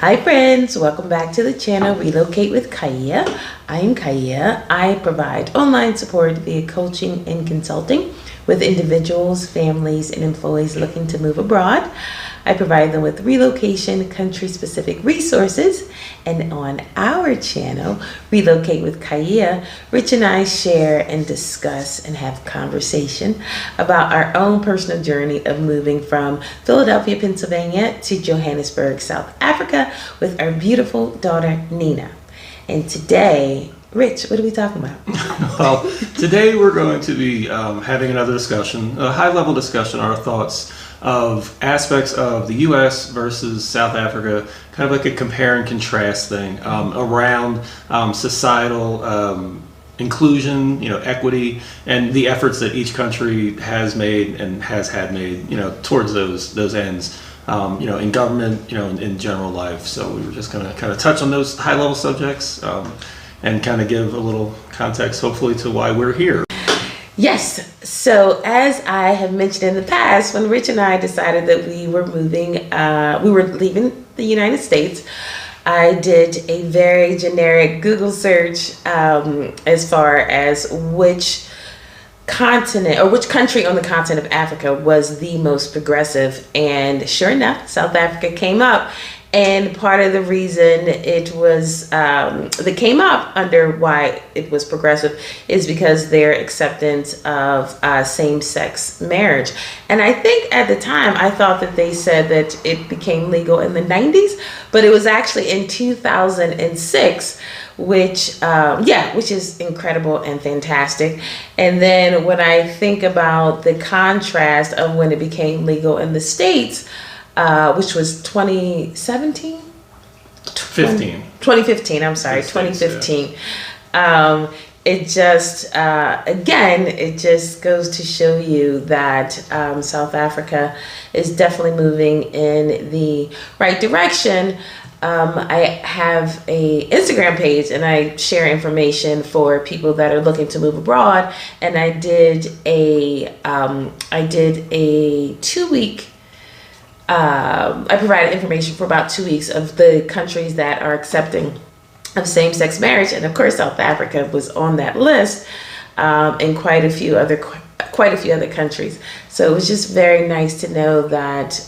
Hi friends, welcome back to the channel Relocate with Kaia. I am Kaia. I provide online support via coaching and consulting with individuals, families, and employees looking to move abroad. I provide them with relocation, country-specific resources, and on our channel, Relocate with Kaia, Rich and I share and discuss and have conversation about our own personal journey of moving from Philadelphia, Pennsylvania to Johannesburg, South Africa with our beautiful daughter, Nina. And today, Rich, what are we talking about? Well, today we're going to be having another discussion, a high-level discussion on our thoughts of aspects of the U.S. versus South Africa, kind of like a compare and contrast thing around societal inclusion, equity, and the efforts that each country has made and has had made, towards those ends, in government, in general life. So we were just going to kind of touch on those high-level subjects and kind of give a little context, hopefully, to why we're here. Yes. So as I have mentioned in the past, when Rich and I decided that we were leaving the United States, I did a very generic Google search as far as which continent or which country on the continent of Africa was the most progressive. And sure enough, South Africa came up. And part of the reason it was that came up under why it was progressive is because their acceptance of same-sex marriage. And I think at the time I thought that they said that it became legal in the 90s, but it was actually in 2006, which is incredible and fantastic. And then when I think about the contrast of when it became legal in the States, which was 2017? 2015, I'm sorry, 2015. Yeah. It just, again, it just goes to show you that South Africa is definitely moving in the right direction. I have a Instagram page and I share information for people that are looking to move abroad. And I did a 2-week I provided information for about 2 weeks of the countries that are accepting of same-sex marriage, and of course South Africa was on that list, and quite a few other countries. So it was just very nice to know that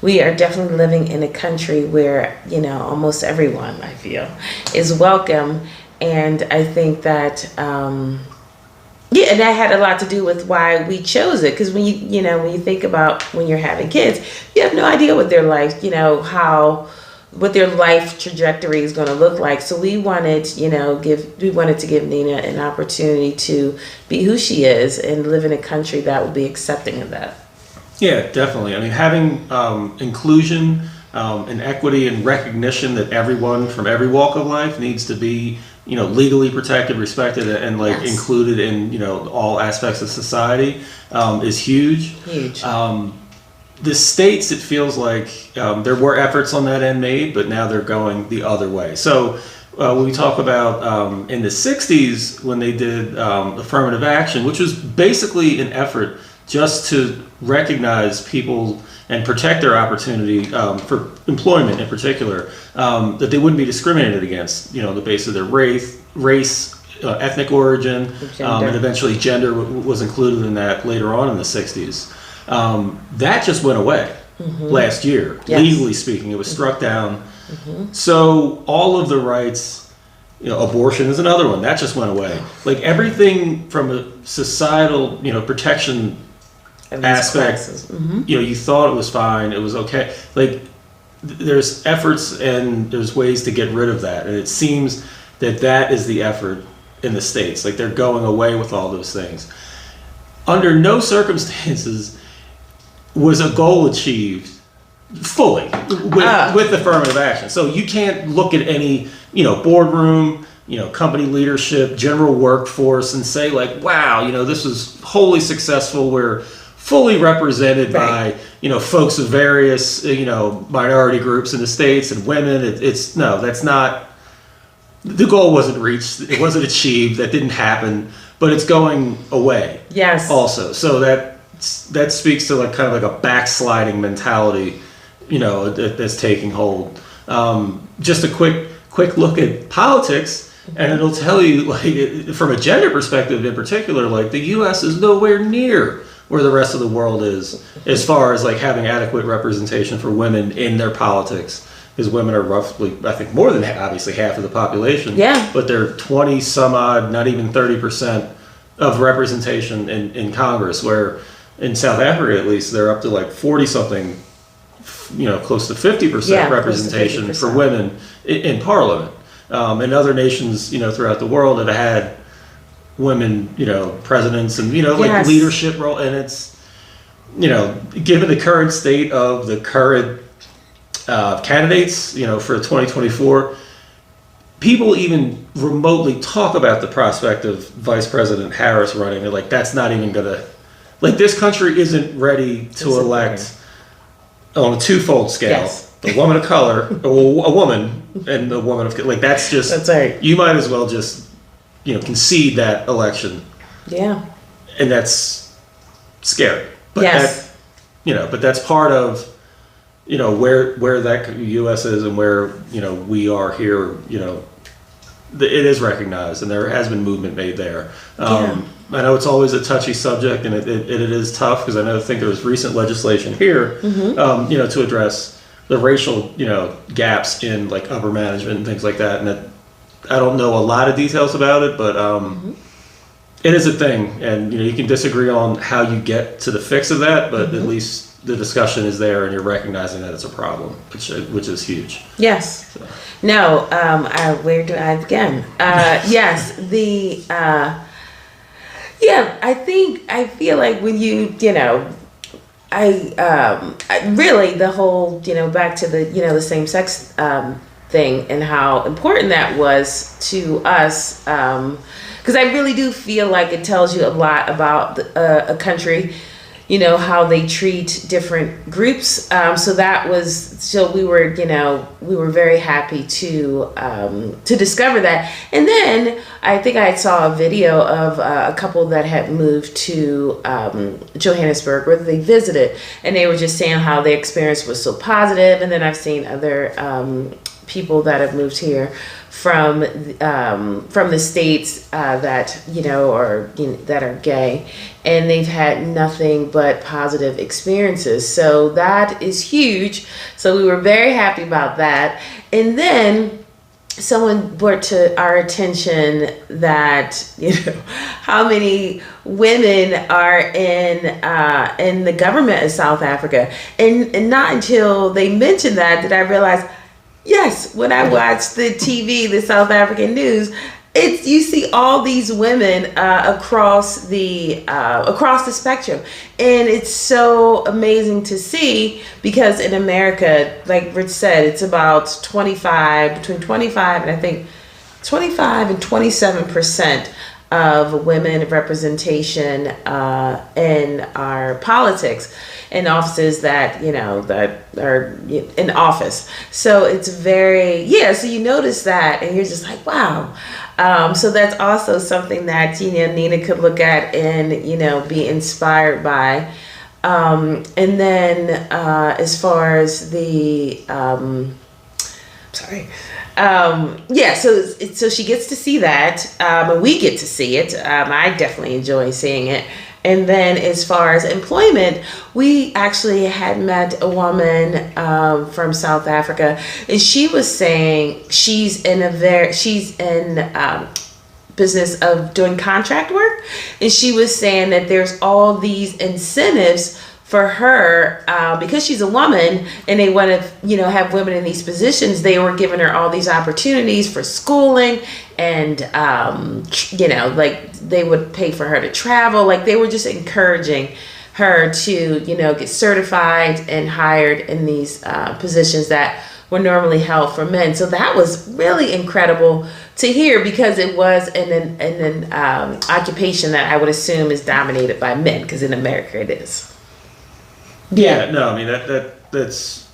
we are definitely living in a country where almost everyone, I feel, is welcome, and I think that. Yeah, and that had a lot to do with why we chose it. Because when you think about when you're having kids, you have no idea what their life, what their life trajectory is going to look like. So we wanted, to give Nina an opportunity to be who she is and live in a country that would be accepting of that. Yeah, definitely. I mean, having inclusion and equity and recognition that everyone from every walk of life needs to be legally protected, respected, and yes, included in, all aspects of society is huge. Huge. The States, it feels like there were efforts on that end made, but now they're going the other way. So when we talk about in the 60s, when they did affirmative action, which was basically an effort just to recognize people and protect their opportunity for employment in particular, that they wouldn't be discriminated against, the basis of their race, ethnic origin, and eventually gender was included in that later on in the 60s. That just went away last year, yes, legally speaking. It was struck down. So all of the rights, abortion is another one, that just went away. Like everything from a societal, protection aspect, you thought it was fine, it was okay. Like there's efforts and there's ways to get rid of that, and it seems that is the effort in the States. Like they're going away with all those things. Under no circumstances was a goal achieved fully with affirmative action. So you can't look at any boardroom, company leadership, general workforce, and say like, wow, this was wholly successful. We're fully represented by folks of various minority groups in the States and women. That's not, the goal wasn't reached, it wasn't achieved, that didn't happen, but it's going away. Yes. Also, so that speaks to like kind of like a backsliding mentality, that's taking hold Just a quick look at politics, and it'll tell you, like, from a gender perspective in particular, like the U.S. is nowhere near where the rest of the world is as far as like having adequate representation for women in their politics. Because women are roughly, I think, more than obviously half of the population. Yeah. But they're 20 some odd, not even 30% of representation in Congress, where in South Africa, at least, they're up to like 40 something, close to 50% representation close to 50%. for women in Parliament. And other nations, throughout the world have had women, presidents and, like leadership role. And it's, given the current state of the current candidates, for 2024, people even remotely talk about the prospect of Vice President Harris running. They're like, that's not even gonna, like, this country isn't ready to elect on a twofold scale. A woman of color, a woman, and a woman of, like, that's right. You might as well just, concede that election. Yeah. And that's scary. But but that's part of, where that U.S. is and where, we are here, it is recognized and there has been movement made there. I know it's always a touchy subject and it is tough because I think there was recent legislation here, to address the racial, gaps in like upper management and things like that. And I don't know a lot of details about it, but it is a thing. And, you can disagree on how you get to the fix of that, but at least the discussion is there and you're recognizing that it's a problem, which is huge. Yes. So. No, where do I begin? Yes, I feel like when I really the whole, back to the, the same sex thing and how important that was to us, because I really do feel like it tells you a lot about a country, how they treat different groups. So we were very happy to discover that. And then I think I saw a video of a couple that had moved to Johannesburg where they visited, and they were just saying how their experience was so positive. And then I've seen other people that have moved here from the States that that are gay, and they've had nothing but positive experiences. So that is huge. So we were very happy about that. And then someone brought to our attention that how many women are in the government of South Africa, and not until they mentioned that did I realize. Yes, when I watch the TV, the South African news, you see all these women across the spectrum, and it's so amazing to see because in America, like Rich said, it's about between 25 and I think 25 and 27% of women representation in our politics. In offices that are in office. So it's very, so you notice that and you're just like, wow. So that's also something that, Nina could look at and, be inspired by. And then as far as the, so she gets to see that, and we get to see it. I definitely enjoy seeing it. And then as far as employment, we actually had met a woman from South Africa, and she was saying she's in business of doing contract work, and she was saying that there's all these incentives for her because she's a woman and they want to have women in these positions. They were giving her all these opportunities for schooling and like they would pay for her to travel. Like they were just encouraging her to get certified and hired in these positions that were normally held for men. So that was really incredible to hear because it was an occupation that I would assume is dominated by men, because in America it is. Yeah, no, I mean that's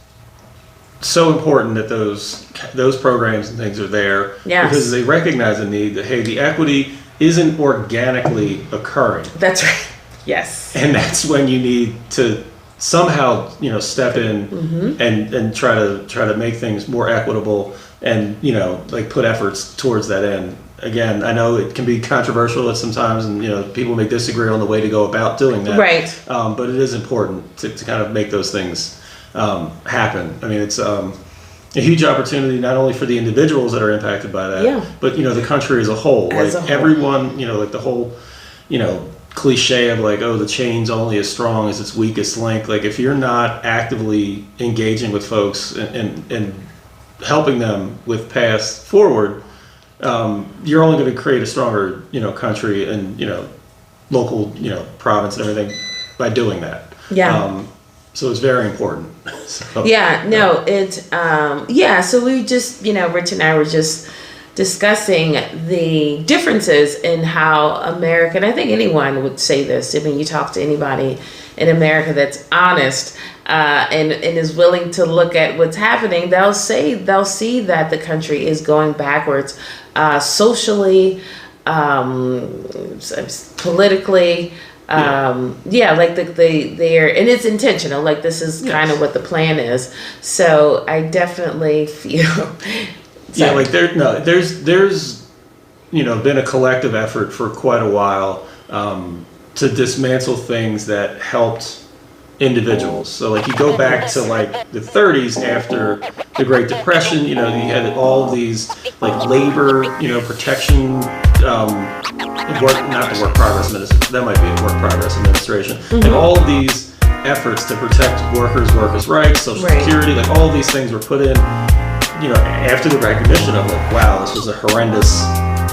so important that those programs and things are there, because they recognize the need that, hey, the equity isn't organically occurring. That's right. Yes. And that's when you need to somehow, step in and try to make things more equitable and, like put efforts towards that end. Again, I know it can be controversial at sometimes, and people may disagree on the way to go about doing that. Right. But it is important to kind of make those things happen. I mean, it's a huge opportunity not only for the individuals that are impacted by that, but the country as a whole. Everyone, like the whole, cliche of like, oh, the chain's only as strong as its weakest link. Like if you're not actively engaging with folks and helping them with paths forward, you're only going to create a stronger, country and, local, province and everything by doing that. Yeah. So it's very important. So, yeah, no, so we just, Rich and I were just discussing the differences in how America, and I think anyone would say this, I mean, you talk to anybody in America that's honest and is willing to look at what's happening, they'll see that the country is going backwards socially, politically, like they're, and it's intentional, like this is kind of what the plan is. So I definitely feel like there's been a collective effort for quite a while to dismantle things that helped individuals. So like you go back to like the 30s after the Great Depression, you had all these like labor, protection, not the work progress administration, that might be a work progress administration, and all of these efforts to protect workers' rights, Social Security, like all of these things were put in, after the recognition of like, wow, this was a horrendous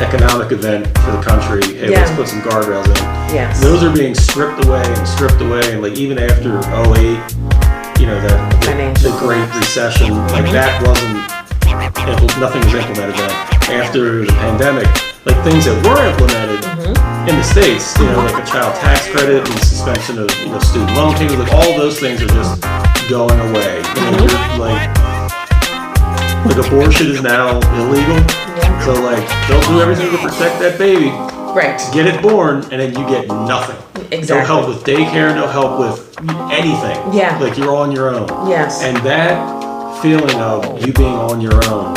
economic event for the country. Hey, let's put some guardrails in. Yes. Those are being stripped away, and like even after 2008, the Great Recession, like that nothing was implemented then. After the pandemic, like things that were implemented in the States, like a child tax credit and suspension of student loan payments, like all those things are just going away. Like abortion is now illegal, so like they'll do everything to protect that baby, get it born, and then you get nothing. Exactly. No help with daycare, no help with anything. Yeah. Like you're on your own. Yes. And that feeling of you being on your own,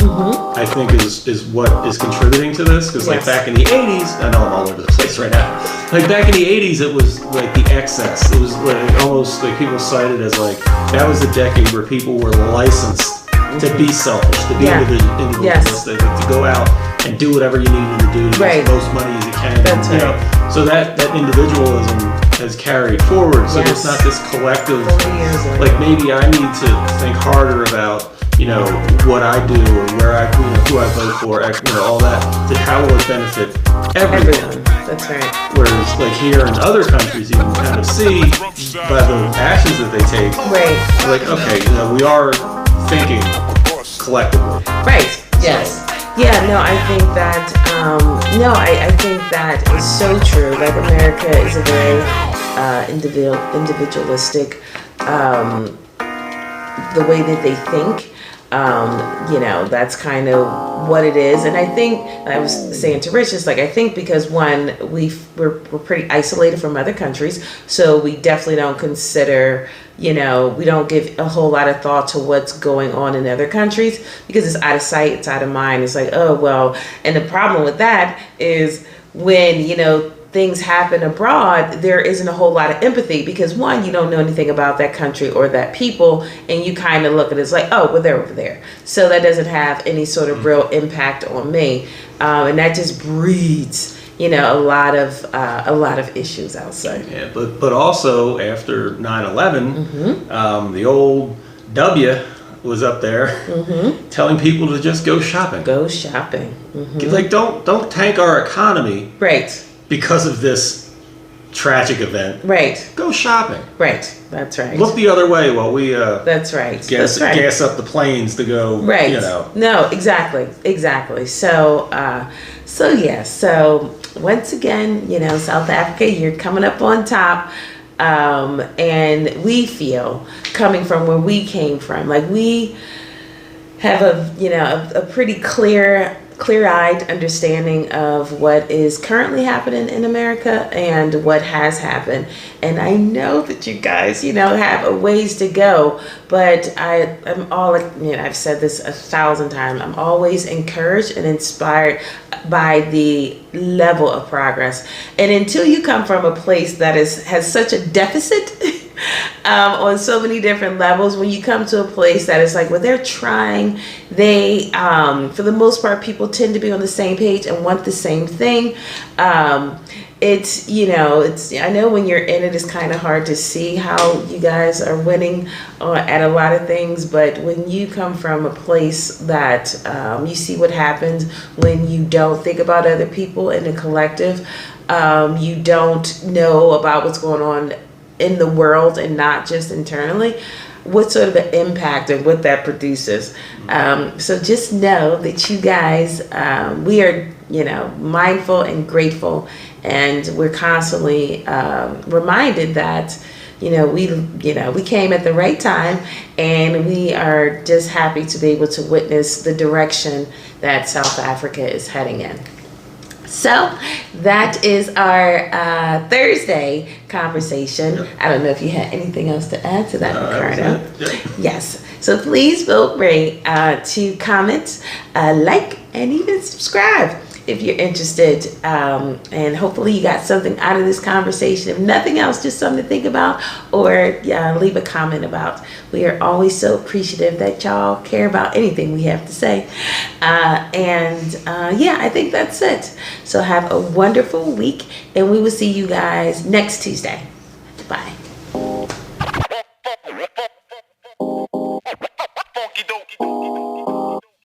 I think is what is contributing to this. Because like back in the 80s, I know I'm all over the place right now. Like back in the 80s, it was like the excess. It was like almost like people cited as like that was the decade where people were licensed to be selfish, to be individualistic, to go out and do whatever you needed to do to get the most money as you can. That's right. So that individualism has carried forward. So it's not this collective, like maybe I need to think harder about, what I do or where who I vote for, all that, how will it benefit everyone. That's right. Whereas like here in other countries, you can kind of see by the actions that they take, like, okay, we are thinking collectively. Right. Yes. Yeah. No, I think that. I think that is so true. Like America is a very individualistic. The way that they think. That's kind of what it is. And I think, I was saying to Rich, it's like, I think because one, we're pretty isolated from other countries, so we definitely don't consider, we don't give a whole lot of thought to what's going on in other countries because it's out of sight, it's out of mind. It's like, oh, well, and the problem with that is when, things happen abroad, there isn't a whole lot of empathy because one, you don't know anything about that country or that people, and you kind of look at it as like, oh, well, they're over there, so that doesn't have any sort of real impact on me, and that just breeds, a lot of issues outside. Yeah, but also after 9/11, the old W was up there telling people to just go shopping. Go shopping. Like don't tank our economy. Right. Because of this tragic event. Right. Go shopping. Right. That's right. Look the other way while we That's right. Gas up the planes to go, right. No, exactly. So once again, South Africa, you're coming up on top. And we feel, coming from where we came from, like we have a pretty clear clear-eyed understanding of what is currently happening in America and what has happened. And I know that you guys, have a ways to go, but I'm all, I've said this 1,000 times. I'm always encouraged and inspired by the level of progress. And until you come from a place that has such a deficit on so many different levels, when you come to a place that is like, well, they're trying, they for the most part, people tend to be on the same page and want the same thing. It's I know when you're in it, it's kind of hard to see how you guys are winning at a lot of things, but when you come from a place that you see what happens when you don't think about other people in a collective, you don't know about what's going on in the world and not just internally, what sort of an impact and what that produces. So just know that you guys, we are, mindful and grateful, and we're constantly reminded that, we came at the right time, and we are just happy to be able to witness the direction that South Africa is heading in. So that is our Thursday conversation. Yep. I don't know if you had anything else to add to that, Ricardo. Yep. Yes. So please feel free to comment, like, and even subscribe if you're interested. And hopefully you got something out of this conversation. If nothing else, just something to think about, or leave a comment about. We are always so appreciative that y'all care about anything we have to say. I think that's it. So have a wonderful week, and we will see you guys next Tuesday. Bye. Funky dokie.